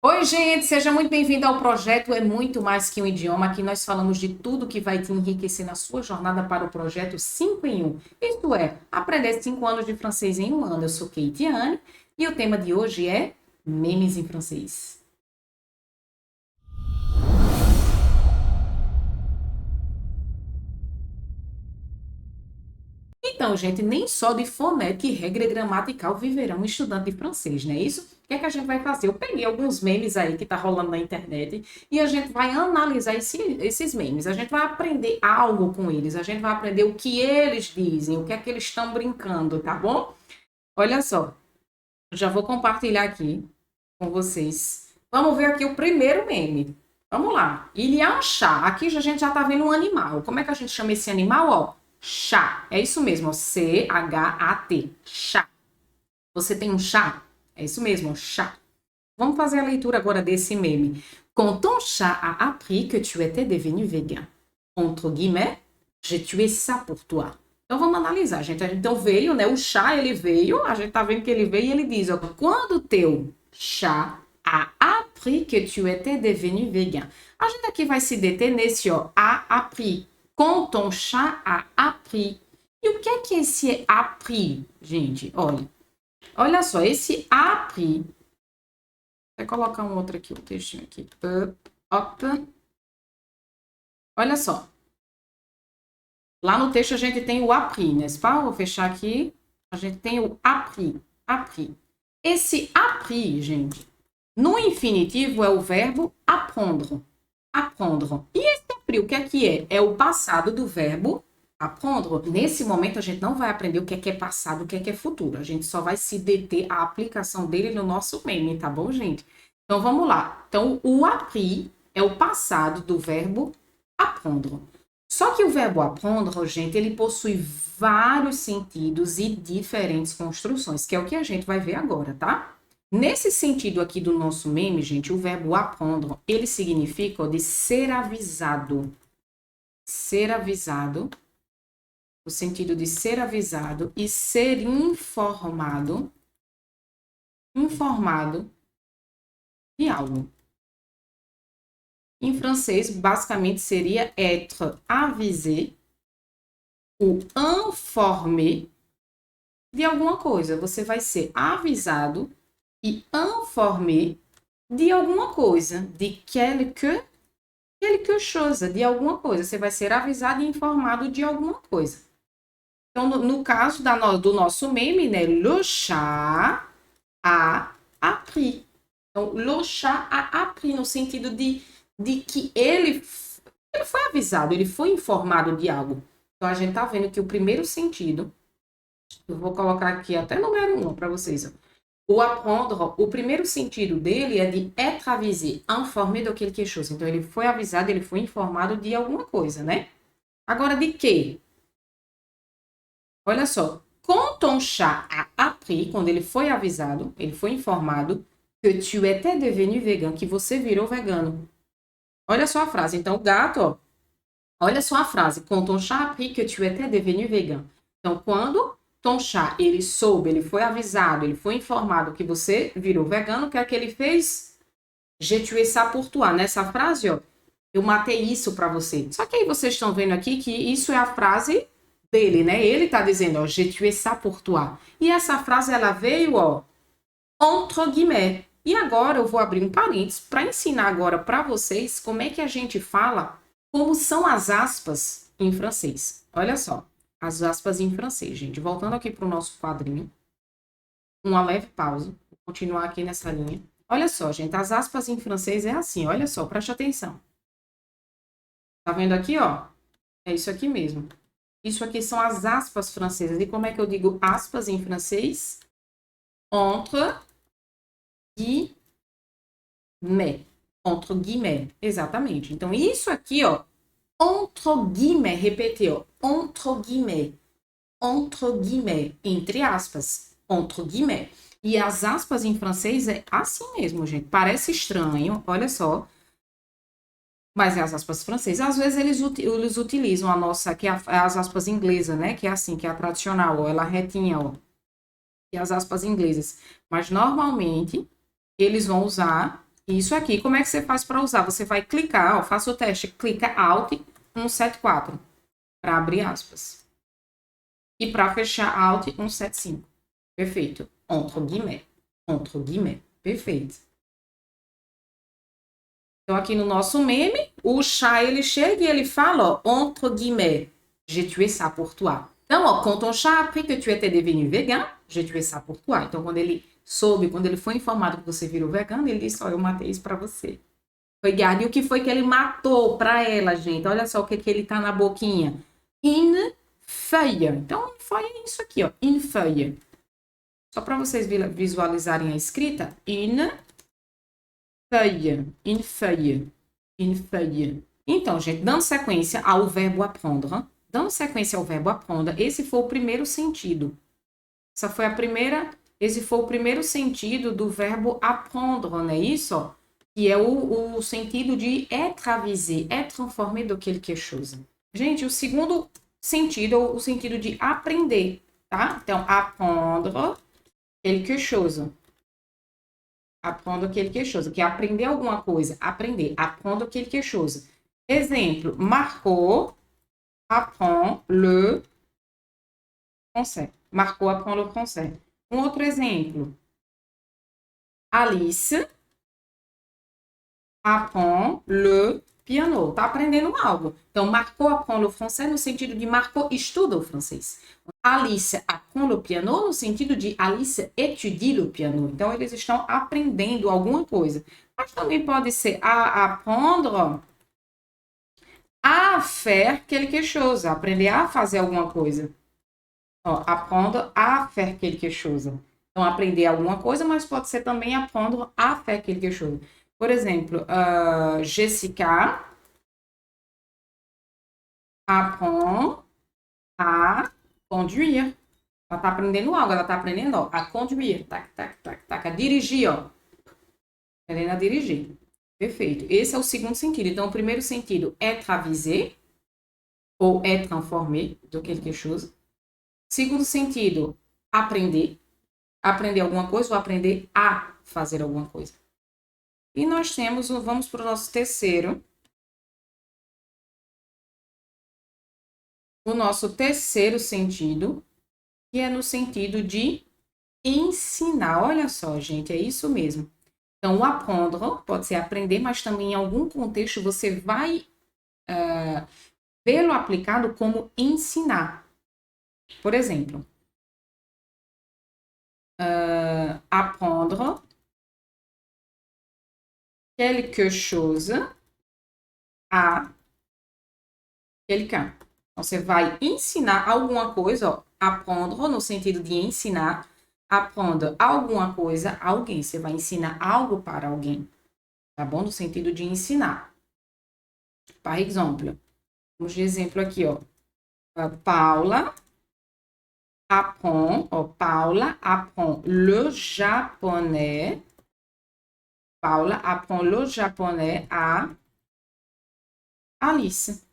Oi, gente, seja muito bem-vindo ao projeto É Muito Mais Que um Idioma. Aqui nós falamos de tudo que vai te enriquecer na sua jornada para o projeto 5 em 1. Isto é, aprender 5 anos de francês em um ano. Eu sou Keitiane e o tema de hoje é memes em francês. Então, gente, nem só de fonética e regra gramatical viverá um estudante de francês, não é isso? O que é que a gente vai fazer? Eu peguei alguns memes aí que tá rolando na internet e a gente vai analisar esses memes. A gente vai aprender algo com eles, a gente vai aprender o que eles dizem, o que é que eles estão brincando, tá bom? Olha só, já vou compartilhar aqui com vocês. Vamos ver aqui o primeiro meme. Vamos lá. Il y a un chat. Aqui a gente já tá vendo um animal. Como é que a gente chama esse animal? Ó, chat. É isso mesmo, C-H-A-T. Chat. Você tem um chat? É isso mesmo, chat. Vamos fazer a leitura agora desse meme. Quand ton chat a appris que tu étais devenu vegan, entre guillemets, j'ai tué ça pour toi. Então vamos analisar, gente. Então veio, né? O chá, ele veio, a gente tá vendo que ele veio e ele diz, ó, quando teu chá a appris que tu étais devenu vegan. A gente aqui vai se deter nesse, ó, a appris. Quand ton chat a appris. E o que é esse appris, gente? Olha só, esse appris. Vou colocar um outro aqui, um textinho aqui. Up. Olha só. Lá no texto a gente tem o appris, n'est-ce pas? Vou fechar aqui. A gente tem o appris. Appris. Esse appris, gente, no infinitivo é o verbo apprendre. Apprendre. E esse appris, o que é? É o passado do verbo apprendre. Nesse momento a gente não vai aprender o que é passado, o que é futuro. A gente só vai se deter à aplicação dele no nosso meme, tá bom, gente? Então vamos lá. Então o appris é o passado do verbo apprendre. Só que o verbo apprendre, gente, ele possui vários sentidos e diferentes construções, que é o que a gente vai ver agora, tá? Nesse sentido aqui do nosso meme, gente, o verbo apprendre, ele significa de ser avisado. Ser avisado, o sentido de ser avisado e ser informado, informado de algo. Em francês, basicamente seria être avisé ou informé de alguma coisa. Você vai ser avisado e informé de alguma coisa, de quelque chose, de alguma coisa. Você vai ser avisado e informado de alguma coisa. Então, no caso do nosso meme, né? Le chat a appris. Então, le chat a appris, no sentido de que ele foi avisado, ele foi informado de algo. Então, a gente tá vendo que o primeiro sentido, eu vou colocar aqui até número 1 para vocês. Ó. O apprendre, o primeiro sentido dele é de être avisé, informé de quelque chose. Então, ele foi avisado, ele foi informado de alguma coisa, né? Agora, de quê? Olha só. Quand ton chat a appris, quando ele foi avisado, ele foi informado, que tu étais devenu vegan, que você virou vegano. Olha só a frase. Então, o gato, ó, olha só a frase. Quand ton chat a appris que tu étais devenu vegan. Então, quando ton chat, ele soube, ele foi avisado, ele foi informado que você virou vegano, o que é que ele fez? J'ai tué ça pour toi. Nessa frase, ó, eu matei isso para você. Só que aí vocês estão vendo aqui que isso é a frase dele, né? Ele tá dizendo, ó, j'ai tué ça pour toi. E essa frase, ela veio, ó, entre guillemets. E agora eu vou abrir um parênteses para ensinar agora para vocês como é que a gente fala, como são as aspas em francês. Olha só, as aspas em francês, gente. Voltando aqui para o nosso quadrinho, uma leve pausa, vou continuar aqui nessa linha. Olha só, gente, as aspas em francês é assim, olha só, preste atenção. Tá vendo aqui, ó? É isso aqui mesmo. Isso aqui são as aspas francesas. E como é que eu digo aspas em francês? Entre guillemets. Entre guillemets. Exatamente. Então, isso aqui, ó. Entre guillemets. Repetir, ó. Entre guillemets. Entre guillemets. Entre aspas. Entre guillemets. E as aspas em francês é assim mesmo, gente. Parece estranho, olha só. Mas é as aspas francesas. Às vezes eles utilizam a nossa, que é as aspas inglesas, né? Que é assim, que é a tradicional, ó. Ela retinha, ó. E as aspas inglesas. Mas normalmente eles vão usar Isso aqui, como é que você faz para usar? Você vai clicar, ó, faça o teste, clica Alt 174 para abrir aspas. E para fechar, Alt 175. Perfeito. Entre guillemets. Entre guillemets. Perfeito. Então, aqui no nosso meme, o chat, ele chega e ele fala, ó, entre guillemets, j'ai tué ça pour toi. Então, ó, quand ton chat appris que tu étais devenu vegan, j'ai tué ça pour toi. Então, quando ele soube, quando ele foi informado que você virou vegano, ele disse, ó, eu matei isso para você. Regarde, e o que foi que ele matou para ela, gente? Olha só o que ele tá na boquinha. Une feuille. Então, une feuille é isso aqui, ó, une feuille. Só para vocês visualizarem a escrita, une feuille, une feuille, une feuille. Então, gente, dando sequência ao verbo apprendre, esse foi o primeiro sentido. Esse foi o primeiro sentido do verbo apprendre, não é isso? Que é o sentido de être avisé, être informé de quelque chose. Gente, o segundo sentido é o sentido de aprender, tá? Então, apprendre quelque chose. Apprendre quelque chose, que é aprender alguma coisa. Aprender, apprendre quelque chose. Exemplo, Marco apprend le français. Marco apprend le français. Um outro exemplo. Alice apprend le piano. Tá aprendendo algo. Então, Marco apprend le français no sentido de Marco estuda o francês. Alice apprend le piano no sentido de Alice étudie le piano. Então, eles estão aprendendo alguma coisa. Mas também pode ser apprendre à faire quelque chose. Aprender a fazer alguma coisa. Ó, apprendre à faire quelque chose. Então, aprender alguma coisa, mas pode ser também apprendre à faire quelque chose. Por exemplo, Jessica apprend a conduire. Ela tá aprendendo algo, ela tá aprendendo, ó, a conduire. Tac, tac, tac, tac, a dirigir, ó. Aprendendo a dirigir. Perfeito. Esse é o segundo sentido. Então, o primeiro sentido, être avisé ou être informé de quelque chose. Segundo sentido, aprender. Aprender alguma coisa ou aprender a fazer alguma coisa. E nós temos, vamos para o nosso terceiro. O nosso terceiro sentido, que é no sentido de ensinar. Olha só, gente, é isso mesmo. Então, o apprendre pode ser aprender, mas também em algum contexto você vai vê-lo aplicado como ensinar. Por exemplo, apprendre quelque chose a quelqu'un. Então, você vai ensinar alguma coisa, ó, apprendre no sentido de ensinar, apprendre alguma coisa a alguém. Você vai ensinar algo para alguém, tá bom? No sentido de ensinar. Par exemple, vamos de exemplo aqui, ó. Paula apprend le japonais. Paula apprend le japonais a Alice.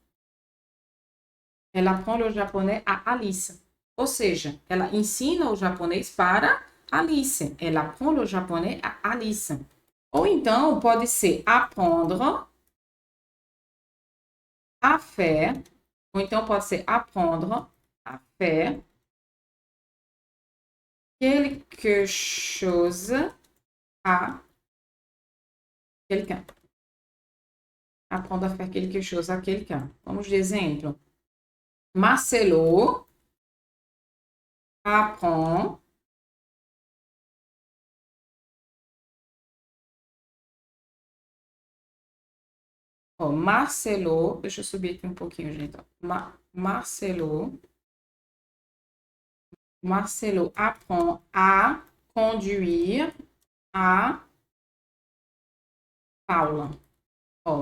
Ela apprend le japonais a Alice. Ou seja, ela ensina o japonês para Alice. Ela apprend le japonais a Alice. Ou então, pode ser apprendre à faire. Ou então, pode ser apprendre à faire quelque chose à quelqu'un. Apprendre à faire quelque chose à quelqu'un. Vamos de exemplo. Marcelo apprend Marcelo, deixa eu subir aqui um pouquinho, gente. Marcelo apprend a conduire a Paula.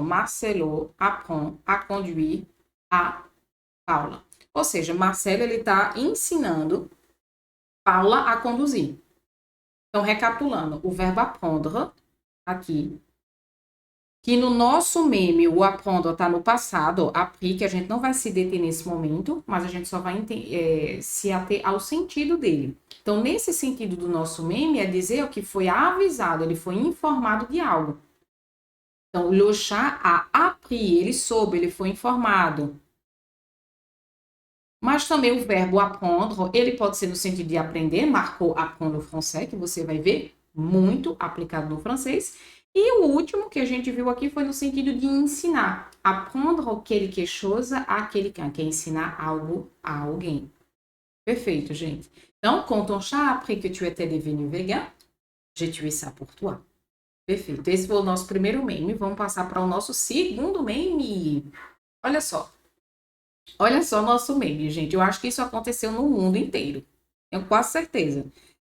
Marcelo apprend a conduire a Paula. Ou seja, Marcelo ele está ensinando Paula a conduzir. Então, recapitulando, o verbo apprendre aqui, que no nosso meme o apprendre está no passado, appris, que a gente não vai se deter nesse momento, mas a gente só vai se ater ao sentido dele. Então, nesse sentido do nosso meme, é dizer que foi avisado, ele foi informado de algo. Então, le chat a appris, ele soube, ele foi informado. Mas também o verbo apprendre, ele pode ser no sentido de aprender, marcou apprendre o français, que você vai ver muito aplicado no francês. E o último que a gente viu aqui foi no sentido de ensinar. Apprendre quelque chose à quelqu'un, que é ensinar algo a alguém. Perfeito, gente. Então, quand ton chat a appris que tu étais devenu vegan, j'ai tué ça pour toi. Perfeito. Esse foi o nosso primeiro meme. Vamos passar para o nosso segundo meme. Olha só. Olha só o nosso meme, gente. Eu acho que isso aconteceu no mundo inteiro. Tenho quase certeza.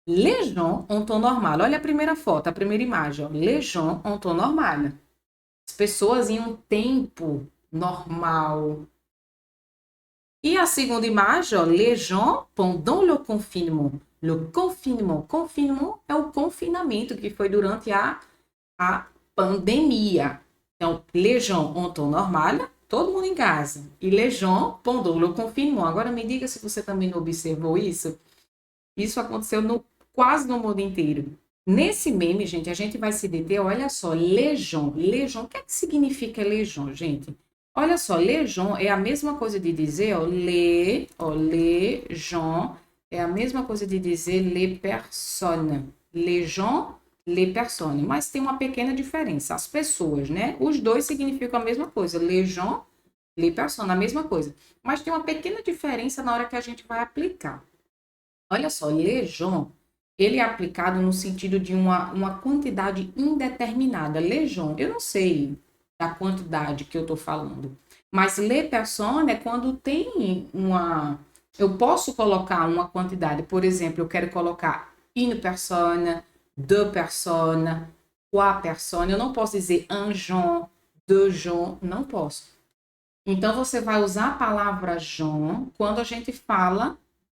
Les gens ont ton normal. Olha a primeira foto, a primeira imagem. Ó. Les gens ont ton normal. As pessoas em um tempo normal. E a segunda imagem, ó, les gens pendant le confinement. Le confinement. Confinement é o confinamento que foi durante a pandemia. Então, les gens ont ton normal, todo mundo em casa. E les gens pendant le confinement. Agora me diga se você também não observou isso. Isso aconteceu quase no mundo inteiro. Nesse meme, gente, a gente vai se deter, olha só, legion. Legion, o que é que significa legion, gente? Olha só, legion é a mesma coisa de dizer, ó, legion é a mesma coisa de dizer les personnes. Legion, les personnes. Mas tem uma pequena diferença, as pessoas, né? Os dois significam a mesma coisa, legion, les personnes, a mesma coisa. Mas tem uma pequena diferença na hora que a gente vai aplicar. Olha só, legion, ele é aplicado no sentido de uma quantidade indeterminada. Legion, eu não sei da quantidade que eu estou falando, mas les personnes é quando tem uma... Eu posso colocar uma quantidade, por exemplo, eu quero colocar une personne, deux personnes, trois personnes, eu não posso dizer un gens, deux gens, não posso. Então, você vai usar a palavra gens quando a gente fala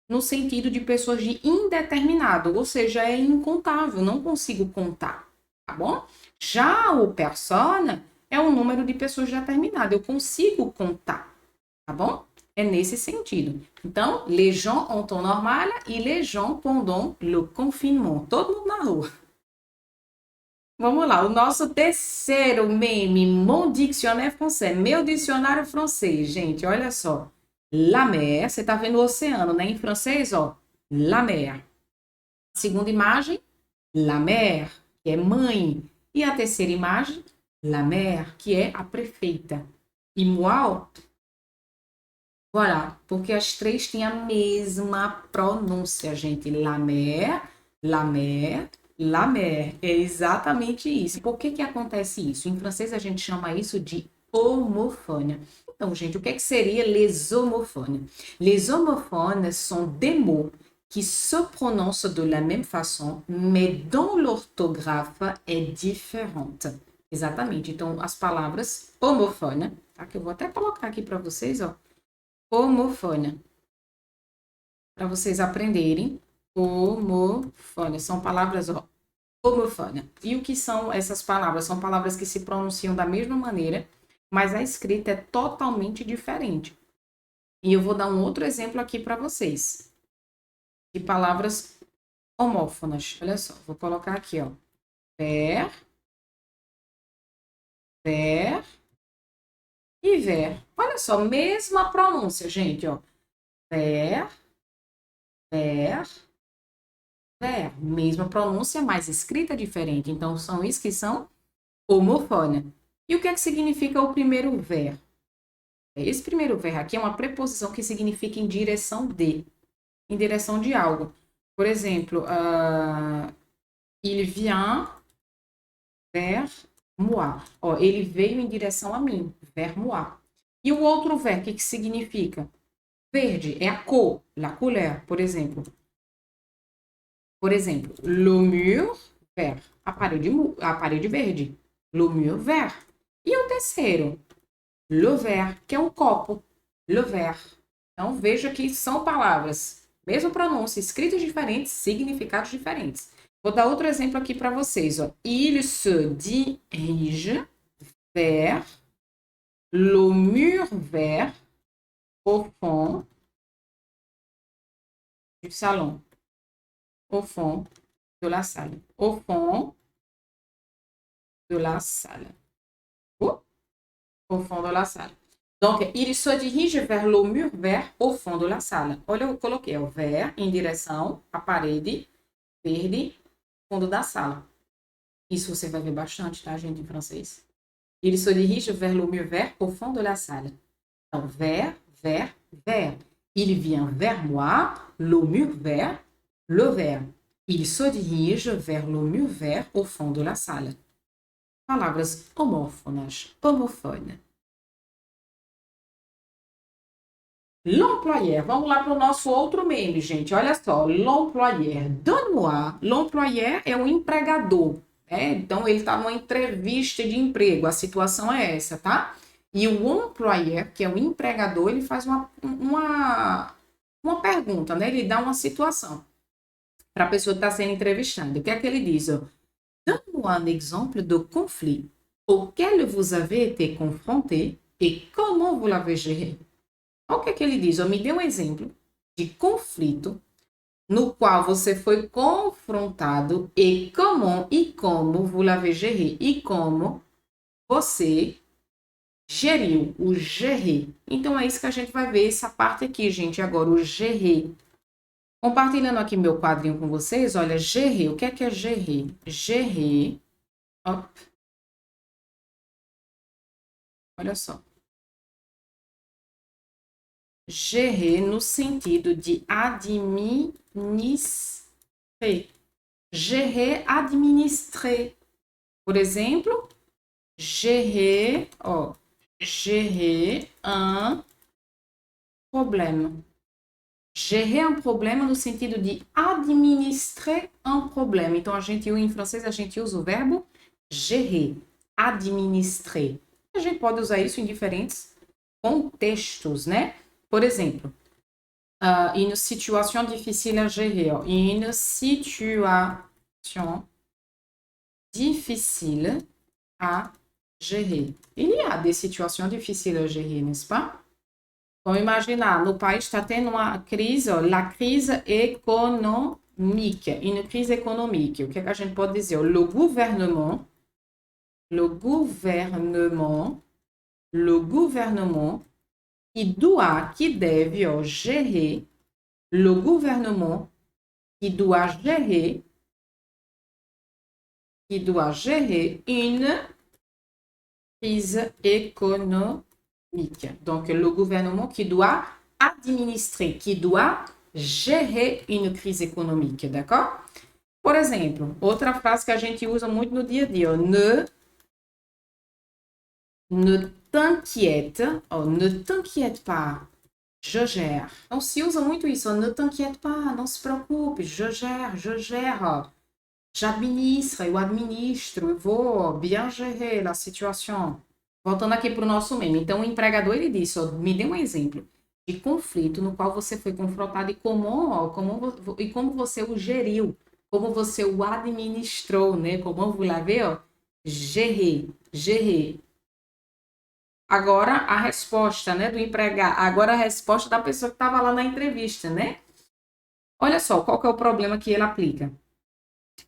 no sentido de pessoas de indeterminado, ou seja, é incontável, não consigo contar, tá bom? Já o persona é um número de pessoas determinado, eu consigo contar, tá bom? É nesse sentido. Então, les gens ont ton normal e les gens pendant le confinement. Todo mundo na rua. Vamos lá, o nosso terceiro meme, mon dictionnaire français, meu dicionário francês, gente, olha só. La mer, você tá vendo o oceano, né? Em francês, ó, la mer. Segunda imagem, la mer, que é mãe. E a terceira imagem, la mer, que é a prefeita. E moi, voilà, porque as três têm a mesma pronúncia, gente. La mer, la mer, la mer. É exatamente isso. Por que que acontece isso? Em francês a gente chama isso de homofônia. Então, gente, o que seria les homophones? Les homophones sont des mots qui se prononcent de la même façon, mais dont l'orthographe est différente. Exatamente. Então, as palavras homofone, tá? Que eu vou até colocar aqui para vocês, ó. Homofone. Para vocês aprenderem. Homofone. São palavras, ó. Homofone. E o que são essas palavras? São palavras que se pronunciam da mesma maneira, mas a escrita é totalmente diferente. E eu vou dar um outro exemplo aqui para vocês. De palavras homófonas. Olha só, vou colocar aqui, ó. Ver, ver e ver. Olha só, mesma pronúncia, gente, ó. Ver, ver, ver. Mesma pronúncia, mas escrita diferente. Então, são isso que são homofônia. E o que é que significa o primeiro ver? Esse primeiro ver aqui é uma preposição que significa em direção de. Em direção de algo. Por exemplo, il vient vers moi. Ó, ele veio em direção a mim, vers moi. E o outro ver, o que significa? Verde, é a cor, la couleur, por exemplo. Por exemplo, le mur vert, a parede verde. Le mur vert. E o terceiro, le verre, que é um copo. Le verre. Então, veja que são palavras, mesma pronúncia, escritas diferentes, significados diferentes. Vou dar outro exemplo aqui para vocês. Ó. Il se dirige vers le mur vert au fond du salon. Au fond de la salle. Au fond de la salle. Au fond de la salle. Donc, il se dirige vers le mur vert au fond de la salle. Olha, eu coloquei o vert em direção à parede verde, fundo da sala. Isso você vai ver bastante, tá, gente, em francês. Il se dirige vers le mur vert au fond de la salle. Então, vers, vers, vers. Il vient vers moi, le mur vert, le vert. Il se dirige vers le mur vert au fond de la salle. Palavras homófonas, homofone. L'employeur. Vamos lá para o nosso outro meme, gente. Olha só. L'employeur. Donne-moi. L'employeur é um empregador. Né? Então, ele está numa entrevista de emprego. A situação é essa, tá? E o employeur, que é o empregador, ele faz uma pergunta, né? Ele dá uma situação para a pessoa que está sendo entrevistada. O que é que ele diz? Donne-moi un exemple de conflit auquel vous avez été confronté et comment vous l'avez géré. Olha o que é que ele diz. Me dê um exemplo de conflito no qual você foi confrontado e como vous l'avez géré. E como você geriu, o gérer. Então, é isso que a gente vai ver, essa parte aqui, gente, agora, o gérer. Compartilhando aqui meu quadrinho com vocês, olha, gérer, o que é gérer? Gérer, ó, olha só. Gérer no sentido de administrer. Gérer, administrer. Por exemplo, gérer, ó, gérer un problème. Gérer un problème no sentido de administrer un problème. Então, em francês, a gente usa o verbo gérer, administrer. A gente pode usar isso em diferentes contextos, né? Por exemplo, une situation difficile à gérer. Ó. Une situation difficile à gérer. Il y a des situations difficiles à gérer, n'est-ce pas? Vamos imaginar, no país está tendo uma crise, ó, la crise économique, une crise économique. O que é que a gente pode dizer? Le gouvernement qui deve, ó, gérer, le gouvernement qui doit gérer une crise économique. Donc, le gouvernement qui doit administrer, qui doit gérer une crise économique, d'accord? Por exemplo, outra frase que a gente usa muito no dia a dia, ó, ne t'inquiète, ó, ne t'inquiète pas, je gère. Então, se usa muito isso, ó, ne t'inquiète pas, não se preocupe, je gère, ó. J'administre, eu administro, eu vou bien gérer la situation. Voltando aqui para o nosso meme. Então, o empregador, ele disse, ó, me dê um exemplo de conflito no qual você foi confrontado e como você o geriu, como você o administrou, né? Como vous l'avez, ó, gérer. Agora, a resposta, né, do empregado. Agora, a resposta da pessoa que estava lá na entrevista, né? Olha só, qual que é o problema que ele aplica?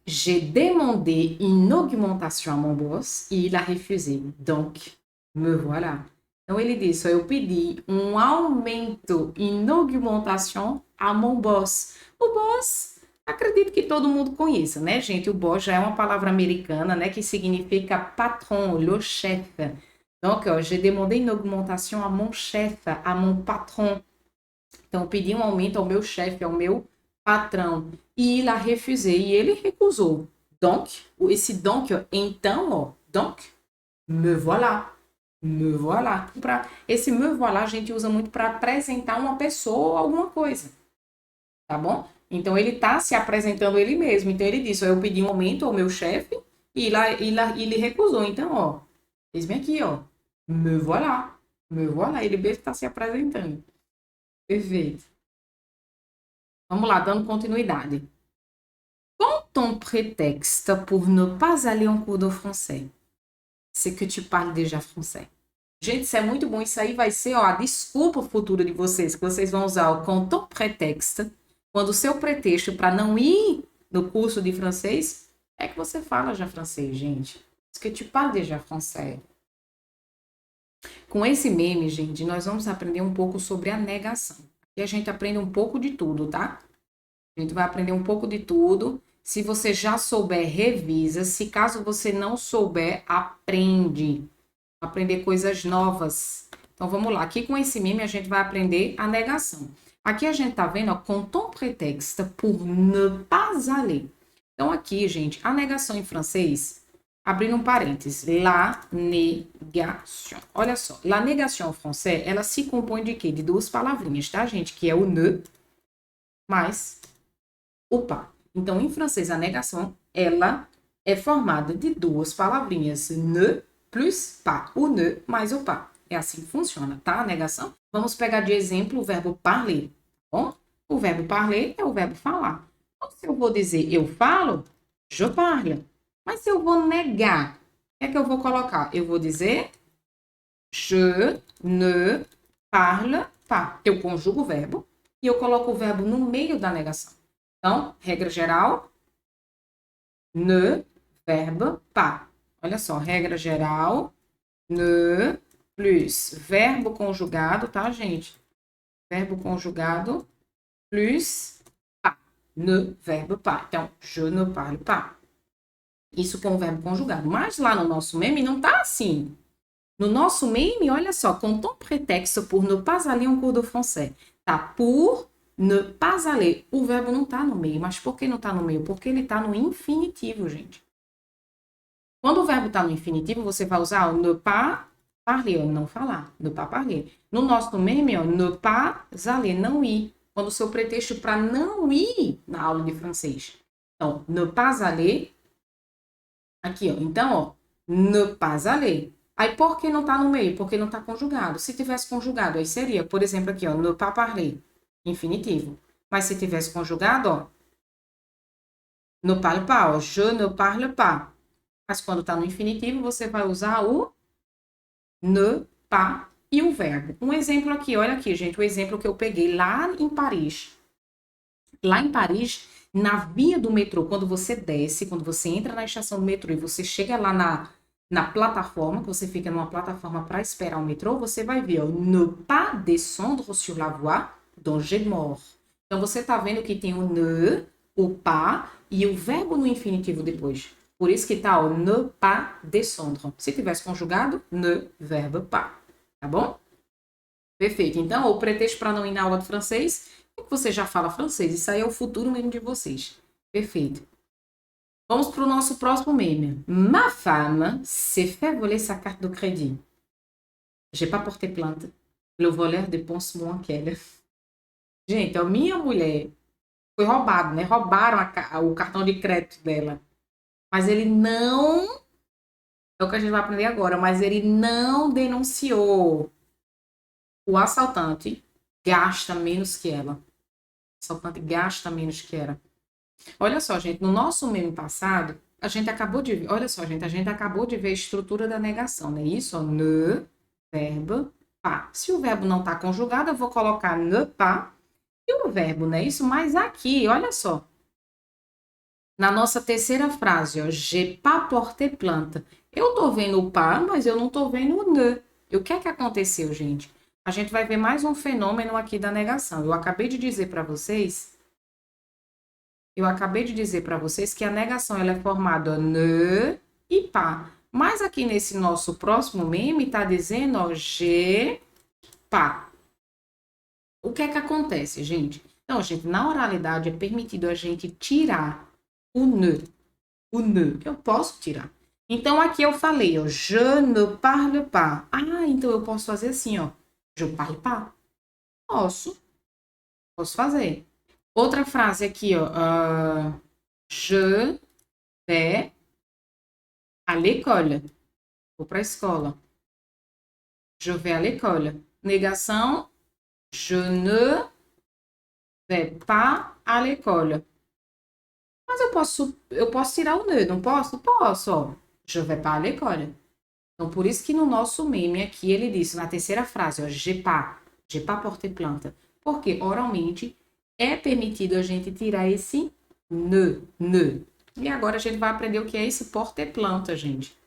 J'ai demandé une augmentation à mon boss e il a refusé. Donc, me voilà. Então, ele disse, eu pedi um aumento, une augmentation à mon boss. O boss, acredito que todo mundo conheça, né, gente? O boss já é uma palavra americana, né, que significa patron, le chef. Donc, j'ai demandé une augmentation à mon chef, à mon patron. Então, eu pedi um aumento ao meu chefe, ao meu patrão. E il a refusé, e ele recusou. Donc, esse donc, então, ó, donc, me voilà. Me voilà. Esse me voilà a gente usa muito para apresentar uma pessoa ou alguma coisa. Tá bom? Então, ele tá se apresentando ele mesmo. Então, ele disse, ó, eu pedi um aumento ao meu chefe e ele recusou. Então, ó, eis-me aqui, ó. Me voilà. Me voilà. Ele mesmo está se apresentando. Perfeito. Vamos lá, dando continuidade. Qual ton prétexte pour ne pas aller en cours de français? C'est que tu parles déjà français. Gente, isso é muito bom. Isso aí vai ser, ó, a desculpa futura de vocês, que vocês vão usar o com ton prétexte, quando o seu pretexto para não ir no curso de francês é que você fala já francês, gente. C'est que tu parles déjà français. Com esse meme, gente, nós vamos aprender um pouco sobre a negação. E a gente aprende um pouco de tudo, tá? A gente vai aprender um pouco de tudo. Se você já souber, revisa. Se caso você não souber, aprende. Aprender coisas novas. Então, vamos lá. Aqui com esse meme, a gente vai aprender a negação. Aqui a gente tá vendo, ó, quand on prétexte pour ne pas aller. Então, aqui, gente, a negação em francês, abrindo um parênteses, la négation. Olha só, la négation em francês, ela se compõe de quê? De duas palavrinhas, tá, gente? Que é o ne mais o pas. Então, em francês, a negação, ela é formada de duas palavrinhas, ne plus pas. O ne mais o pas. É assim que funciona, tá? A negação. Vamos pegar de exemplo o verbo parler, tá bom? O verbo parler é o verbo falar. Então, se eu vou dizer eu falo, je parle. Mas se eu vou negar, o que é que eu vou colocar? Eu vou dizer je ne parle pas. Eu conjugo o verbo e eu coloco o verbo no meio da negação. Então, regra geral, ne, verbo, pas. Olha só, regra geral, ne, plus verbo conjugado, tá, gente? Verbo conjugado, plus pas. Ne, verbo, pas. Então, je ne parle pas. Isso com o verbo conjugado. Mas lá no nosso meme não tá assim. No nosso meme, olha só, quand on prétexte pour ne pas aller en cours de français. Tá pour ne pas aller. O verbo não tá no meio. Mas por que não tá no meio? Porque ele tá no infinitivo, gente. Quando o verbo tá no infinitivo, você vai usar o ne pas parler, não falar. Ne pas parler. No nosso meme, ó, ne pas aller, não ir. Quando o seu pretexto para não ir na aula de francês. Então, ne pas aller. Aqui, ó. Então, ó, ne pas aller. Aí, por que não tá no meio? Porque não tá conjugado. Se tivesse conjugado, aí seria, por exemplo, aqui, ó, ne pas parler, infinitivo. Mas se tivesse conjugado, ó, ne parle pas, ó, je ne parle pas. Mas quando tá no infinitivo, você vai usar o ne pas e o verbo. Um exemplo aqui, olha aqui, gente, o exemplo que eu peguei lá em Paris. Lá em Paris, na via do metrô, quando você desce, quando você entra na estação do metrô e você chega lá na plataforma, que você fica numa plataforma para esperar o metrô, você vai ver, ó, ne pas descendre sur la voie danger mort. Então, você tá vendo que tem o ne, o pas e o verbo no infinitivo depois. Por isso que tá, ó, ne pas descendre. Se tivesse conjugado, ne, verbo pas. Tá bom? Perfeito. Então, o pretexto para não ir na aula de francês é que você já fala francês. Isso aí é o futuro mesmo de vocês. Perfeito. Vamos para o nosso próximo meme. Ma femme s'est fait voler sa carte de crédit. J'ai pas porté plainte. Le voleur dépense moins qu'elle. Gente, a minha mulher foi roubado, né? Roubaram o cartão de crédito dela. Mas ele não... É o que a gente vai aprender agora. Mas ele não denunciou. O assaltante gasta menos que ela. O assaltante gasta menos que ela. Olha só, gente, no nosso meme passado, a gente acabou de ver, olha só, gente, a gente acabou de ver a estrutura da negação, né? Isso, ó, ne, verbo, pas. Se o verbo não tá conjugado, eu vou colocar ne pas e o verbo, né? Isso, mas aqui, olha só. Na nossa terceira frase, ó, j'ai pas porté plainte. Eu tô vendo o pas, mas eu não tô vendo o ne. E o que é que aconteceu, gente? A gente vai ver mais um fenômeno aqui da negação. Eu acabei de dizer para vocês que a negação ela é formada ne e pas. Mas aqui nesse nosso próximo meme está dizendo, ó, je pas. O que é que acontece, gente? Então, gente, na oralidade é permitido a gente tirar o ne. O ne, eu posso tirar. Então, aqui eu falei, ó, je ne parle pas. Ah, então eu posso fazer assim, ó, je parle pas. Posso fazer. Outra frase aqui, ó, je vais à l'école. Vou para a escola. Je vais à l'école. Negação, je ne vais pas à l'école. Mas eu posso tirar o ne, não posso? Posso, ó. Je vais pas à l'école. Então, por isso que no nosso meme aqui, ele disse, na terceira frase, ó, j'ai pas porté plainte. Porque, oralmente, é permitido a gente tirar esse ne. E agora a gente vai aprender o que é esse porter planta, gente.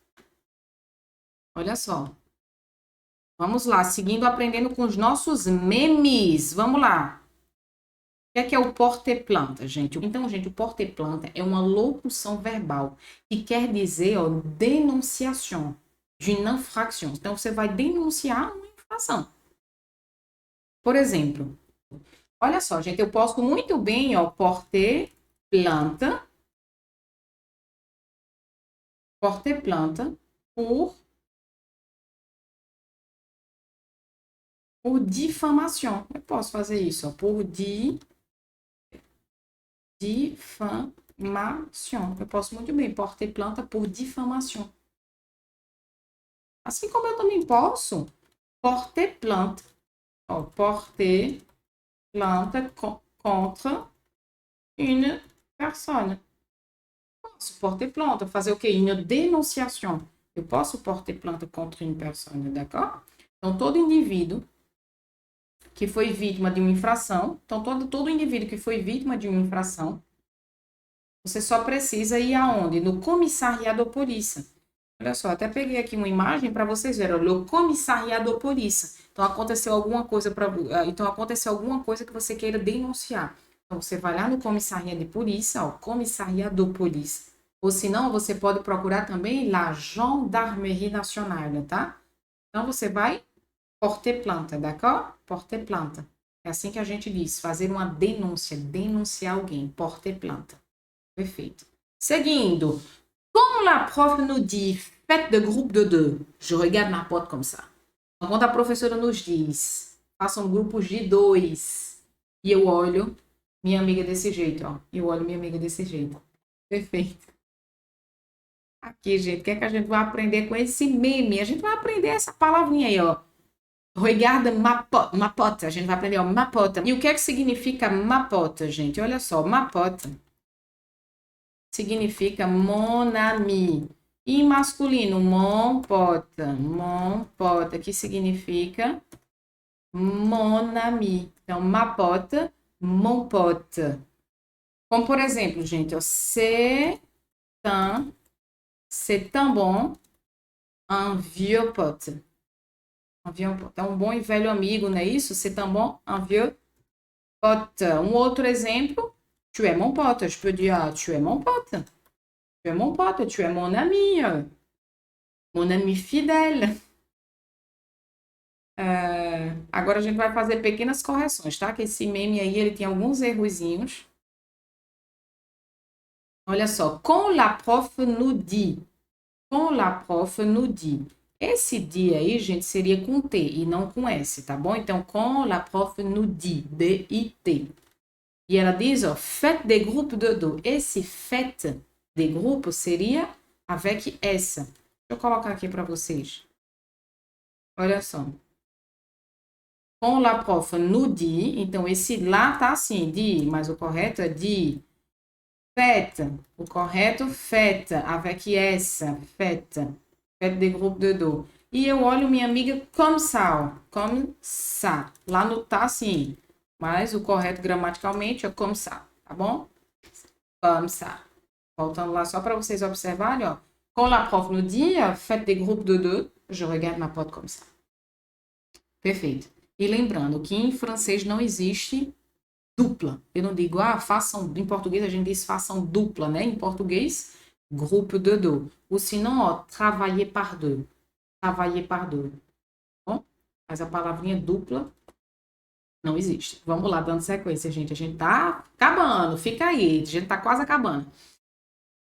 Olha só. Vamos lá, seguindo aprendendo com os nossos memes. Vamos lá. O que é o porte-planta, gente? Então, gente, o porte-planta é uma locução verbal que quer dizer, ó, denunciação de infração. Então, você vai denunciar uma infração. Por exemplo, olha só, gente, eu posso muito bem, ó, porte-planta por difamação. Eu posso fazer isso, ó, por difamação. Eu posso muito bem porte-planta por difamação. Assim como eu também posso porte-planta, ó, porte-planta contra une personne. Posso porter-planta, fazer o quê? Uma denunciação. Eu posso porter-planta contra une personne, d'accord? Então, todo indivíduo que foi vítima de uma infração, então todo indivíduo que foi vítima de uma infração, você só precisa ir aonde? No comissariado de polícia. Olha só, até peguei aqui uma imagem para vocês verem, olha, o comissariado de polícia. Então aconteceu alguma coisa que você queira denunciar. Então você vai lá no comissariado de polícia, ó, comissariado de polícia. Ou se não, você pode procurar também lá Gendarmerie Nationale, tá? Então você vai porter planta, d'accord? Porter planta. É assim que a gente diz, fazer uma denúncia, denunciar alguém, porter planta. Perfeito. Seguindo. Quand la prof nous dit faites de groupe de deux, je regarde ma pote comme ça. Então, quando a professora nos diz façam grupos de dois, e eu olho minha amiga desse jeito, ó. Eu olho minha amiga desse jeito. Perfeito. Aqui, gente, o que é que a gente vai aprender com esse meme? A gente vai aprender essa palavrinha aí, ó. Regarde ma pote. A gente vai aprender, ó, ma pote. E o que é que significa ma pote, gente? Olha só, ma pote significa mon ami. E masculino, mon pote, que significa mon ami. Então, ma pote, mon pote. Como, por exemplo, gente, ó, c'est un bon, un vieux pote. Un vieux pote. É um bom e velho amigo, não é isso? C'est un bon, un vieux pote. Um outro exemplo, tu es mon pote. Je peux dire, tu es mon pote. Tu es mon pote, tu es mon ami fidèle. Agora a gente vai fazer pequenas correções, tá? Que esse meme aí, ele tem alguns errozinhos. Olha só, quand la prof nous dit. Quand la prof nous dit. Esse dia aí, gente, seria com T e não com S, tá bom? Então, quand la prof nous dit, D-I-T. E ela diz, ó, faites des groupes de deux. Esse faites de grupo seria avec essa. Deixa eu colocar aqui para vocês. Olha só. Com la prof nous dit, então esse lá tá assim, dit, mas o correto é dit. Faites, o correto, faites, avec essa, faites. Faites des groupes de deux. E eu olho minha amiga comme ça, ó, comme ça. Lá no tá assim, mas o correto gramaticalmente é comme ça, tá bom? Comme ça. Voltando lá só para vocês observarem, ó. Quand la prof nous dit, faites des groupes de deux, je regarde ma pote comme ça. Perfeito. E lembrando que em francês não existe dupla. Eu não digo, façam, em português a gente diz façam dupla, né? Em português, groupe de deux. Ou sinon, ó, travailler par deux. Travailler par deux. Bom, mas a palavrinha dupla não existe. Vamos lá, dando sequência, gente. A gente tá acabando, fica aí. A gente tá quase acabando.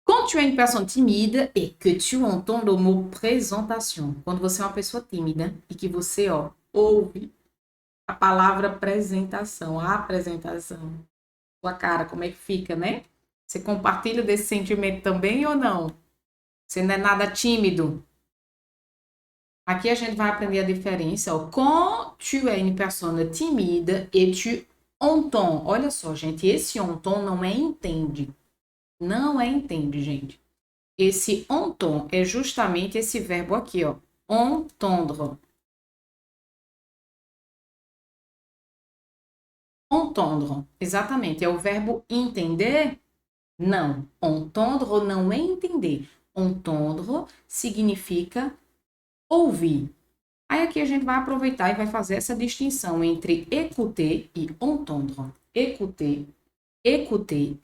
Quand tu es une personne timide et que tu entends le mot présentation. Quando você é uma pessoa tímida e que você, ó, ouve a palavra apresentação, a apresentação. Sua cara, como é que fica, né? Você compartilha desse sentimento também ou não? Você não é nada tímido? Aqui a gente vai aprender a diferença. Ó. Quand tu es une personne timide et tu entends. Olha só, gente, esse entend não é entende. Não é entende, gente. Esse entend é justamente esse verbo aqui, ó. Entendre. Entendre, exatamente. É o verbo entender? Não. Entendre não é entender. Entendre significa ouvir. Aí aqui a gente vai aproveitar e vai fazer essa distinção entre écouter e entendre. Écouter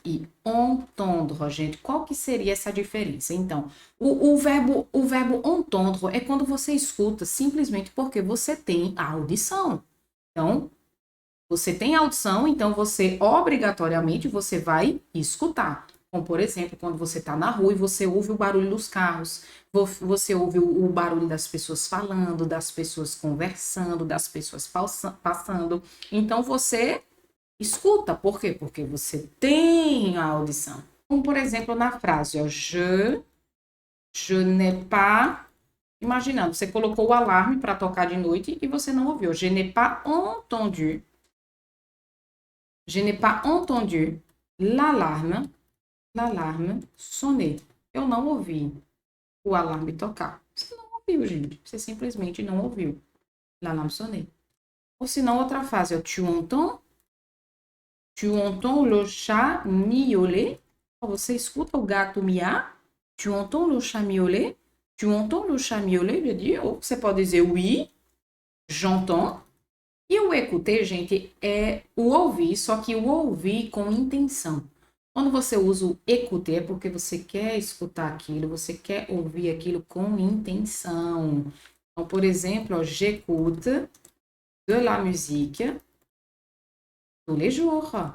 e entendre, gente. Qual que seria essa diferença? Então, o verbo entendre é quando você escuta simplesmente porque você tem a audição. Então, você tem audição, então você obrigatoriamente você vai escutar. Como, por exemplo, quando você está na rua e você ouve o barulho dos carros, você ouve o barulho das pessoas falando, das pessoas conversando, das pessoas passando. Então você escuta. Por quê? Porque você tem a audição. Como, por exemplo, na frase, ó, je n'ai pas. Imaginando, você colocou o alarme para tocar de noite e você não ouviu. Je n'ai pas entendu. Je n'ai pas entendu l'alarme sonner. Eu não ouvi o alarme tocar. Você não ouviu, gente. Você simplesmente não ouviu l'alarme sonner. Ou se não, outra frase, tu entends? Tu entends le chat miauler? Você escuta o gato miar? Tu entends le chat miauler? Tu entends le chat miauler? Je dis, ou você pode dizer oui, j'entends. E o écouter, gente, é o ouvir, só que o ouvir com intenção. Quando você usa o écouter é porque você quer escutar aquilo, você quer ouvir aquilo com intenção. Então, por exemplo, j'écoute de la musique tous les jours.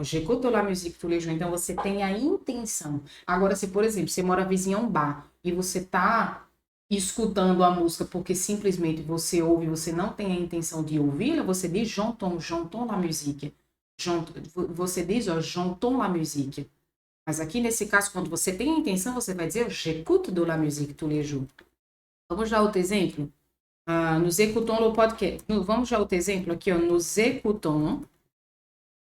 J'écoute de la musique tous les jours. Então, você tem a intenção. Agora, se, por exemplo, você mora vizinho a um bar e você tá escutando a música porque simplesmente você ouve, você não tem a intenção de ouvi-la, você diz j'entends la musique. Você diz, ó, j'entends la musique. Mas aqui nesse caso, quando você tem a intenção, você vai dizer j'écoute de la musique tous les jours. Vamos já outro exemplo? Nous écoutons le podcast. Vamos já outro exemplo aqui, ó. Nous écoutons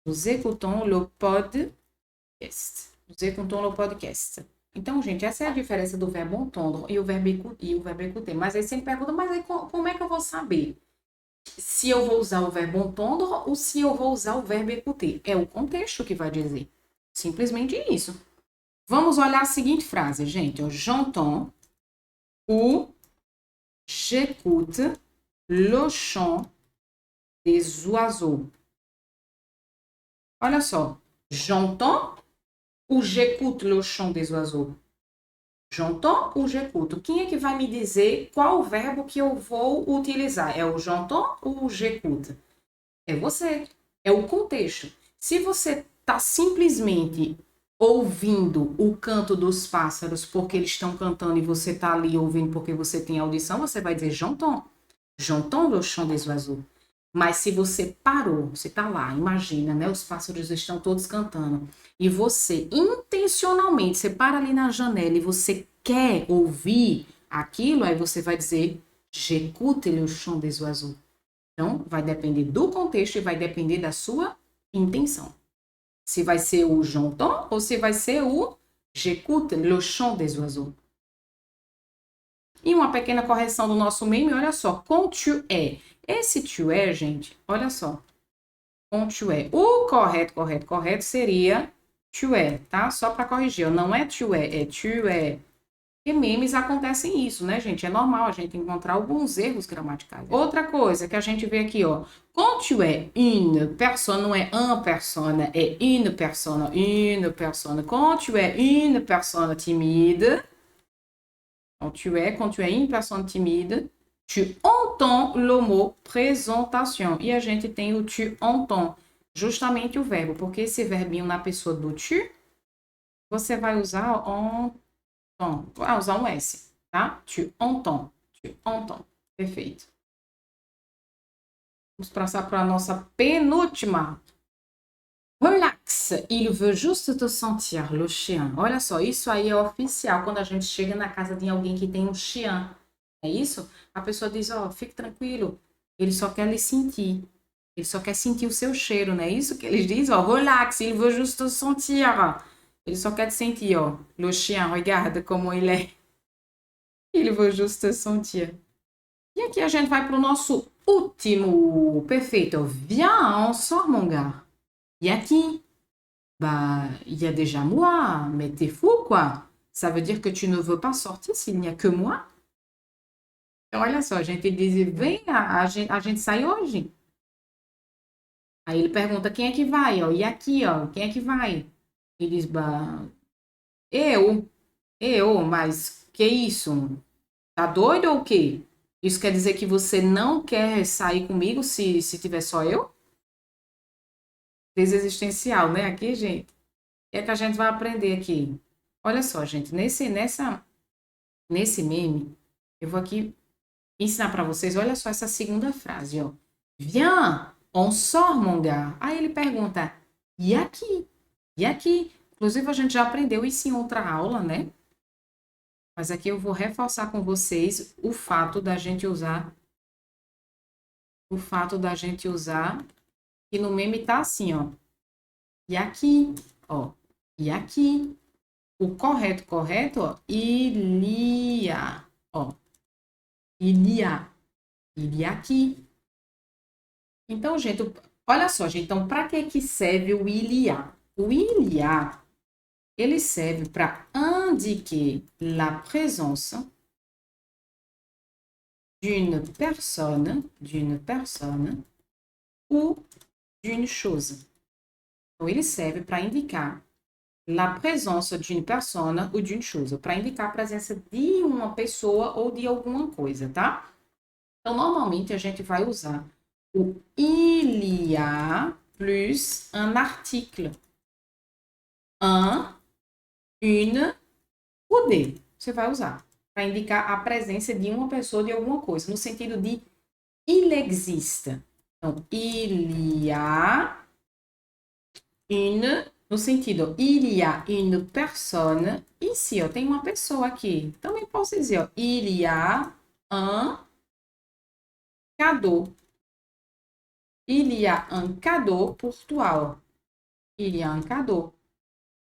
le podcast. Nous écoutons le podcast. Então, gente, essa é a diferença do verbo entendre e o verbo écouter. Mas aí você me pergunta, mas aí como é que eu vou saber se eu vou usar o verbo entendre ou se eu vou usar o verbo écouter? É o contexto que vai dizer. Simplesmente isso. Vamos olhar a seguinte frase, gente. J'entends ou j'écoute le chant des oiseaux. Olha só. J'entends ou j'écoute le chant des oiseaux? J'entends ou j'écoute? Quem é que vai me dizer qual o verbo que eu vou utilizar? É o j'entends ou o j'écoute? É você. É o contexto. Se você está simplesmente ouvindo o canto dos pássaros porque eles estão cantando e você está ali ouvindo porque você tem audição, você vai dizer j'entends. J'entends le chant des oiseaux. Mas se você parou, você tá lá, imagina, né? Os pássaros estão todos cantando. E você, intencionalmente, você para ali na janela e você quer ouvir aquilo, aí você vai dizer j'écoute le chant des oiseaux. Então, vai depender do contexto e vai depender da sua intenção. Se vai ser o j'entends ou se vai ser o j'écoute le chant des oiseaux. E uma pequena correção do nosso meme, olha só, com tu é. Esse tu é, gente, olha só, com tu é. O correto seria tu é, tá? Só para corrigir, não é tu é tu é. Porque memes acontecem isso, né, gente? É normal a gente encontrar alguns erros gramaticais. Outra coisa que a gente vê aqui, ó, com tu é une personne, não é un personne, é une personne, une personne. Quand tu es une personne timide, quand tu es une personne timide, tu entends le mot présentation. E a gente tem o tu entends, justamente o verbo, porque esse verbinho na pessoa do tu, você vai usar vai usar um S, tá? Tu entends, tu entends. Perfeito. Vamos passar para a nossa penúltima. Relax, il veut juste te sentir, le chien. Olha só, isso aí é oficial quando a gente chega na casa de alguém que tem um chien. É isso? A pessoa diz, ó, fique tranquilo, ele só quer lhe sentir. Ele só quer sentir o seu cheiro, não é isso que eles dizem? Ó, relax, il veut juste te sentir. Ele só quer te sentir, ó. Le chien, regarde como ele é. Il veut juste te sentir. E aqui a gente vai para o nosso último. Perfeito. Viens, on sort, mon gars. E aqui? Bah, il y a déjà moi, mais t'es fou, quoi. Ça veut dire que tu ne veux pas sortir s'il n'y a que moi? Então, olha só, a gente diz, vem, a gente sai hoje. Aí ele pergunta, quem é que vai, ó? E aqui, ó, quem é que vai? Ele diz, eu, mas que isso? Tá doido ou o quê? Isso quer dizer que você não quer sair comigo se tiver só eu? Desexistencial, né? Aqui, gente. O que é que a gente vai aprender aqui? Olha só, gente, nesse meme, eu vou aqui ensinar para vocês, olha só essa segunda frase, ó. Viens, on sort, mon gars. Aí ele pergunta, e aqui? E aqui? Inclusive, a gente já aprendeu isso em outra aula, né? Mas aqui eu vou reforçar com vocês o fato da gente usar, que no meme tá assim, ó. E aqui, ó. E aqui. O correto, ó. Ilia, ó. Ilia. Ilia aqui. Então, gente, olha só, gente. Então, para que serve o ilia? O ilia, ele serve para indiquer la présence d'une personne ou d'une chose. Então, ele serve para indicar la présence d'une personne ou d'une chose, para indicar a presença de uma pessoa ou de alguma coisa, tá? Então, normalmente a gente vai usar o il y a plus un article. Un, une ou des. Você vai usar para indicar a presença de uma pessoa ou de alguma coisa, no sentido de il existe. Então, il y a une, no sentido, il y a une personne. Ici, ó, tem uma pessoa aqui. Também posso dizer, ó, il y a un cadeau. Il y a un cadeau pour toi. Il y a un cadeau.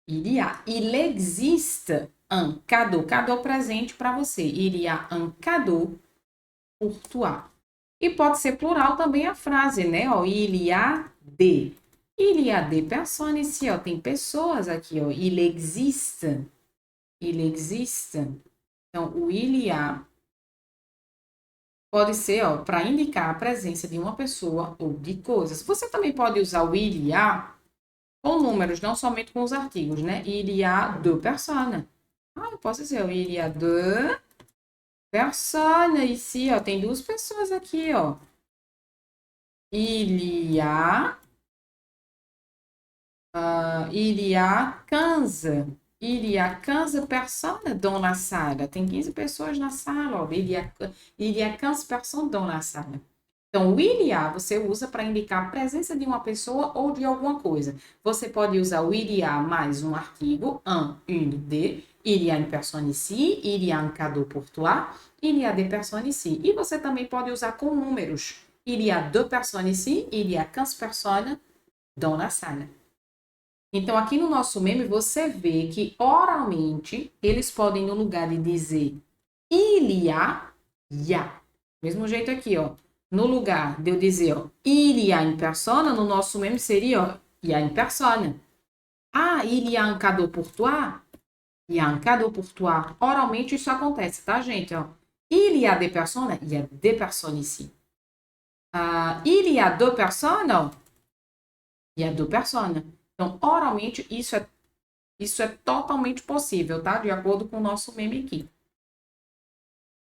Il existe un cadeau. Cadeau presente para você. Il y a un cadeau pour toi. E pode ser plural também a frase, né? Ó, il y a des. Il y a des personnes ici, ó. Tem pessoas aqui, ó. Il existe. Il existe. Então, o il y a pode ser, ó, para indicar a presença de uma pessoa ou de coisas. Você também pode usar o il y a com números, não somente com os artigos, né? Il y a deux personnes. Ah, eu posso dizer, il y a deux personnes ici, ó. Tem duas pessoas aqui, ó. Il y a 15. Il y a 15 personnes dans la salle. Tem 15 pessoas na sala, ó. Il y a 15 personnes dans la salle. Então, o il y a você usa para indicar a presença de uma pessoa ou de alguma coisa. Você pode usar o il y a mais um artigo, un, une, des. Il y a une personne ici, il y a un cadeau pour toi, il y a des personnes ici. E você também pode usar com números. Il y a deux personnes ici, il y a 15 personnes dans la salle. Então, aqui no nosso meme, você vê que oralmente eles podem, no lugar de dizer il y a, ya. Mesmo jeito aqui, ó. No lugar de eu dizer, ó, il y a une personne, no nosso meme seria, ó, il y a une personne. Ah, il y a un cadeau pour toi? Il y a un cadeau pour toi. Oralmente isso acontece, tá, gente? Ó. Il y a des personnes? Il y a des personnes ici. Il y a deux personnes? Ó. Il y a deux personnes. Então, oralmente, isso é totalmente possível, tá? De acordo com o nosso meme aqui.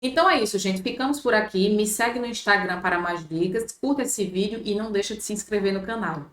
Então é isso, gente. Ficamos por aqui. Me segue no Instagram para mais dicas. Curta esse vídeo e não deixa de se inscrever no canal.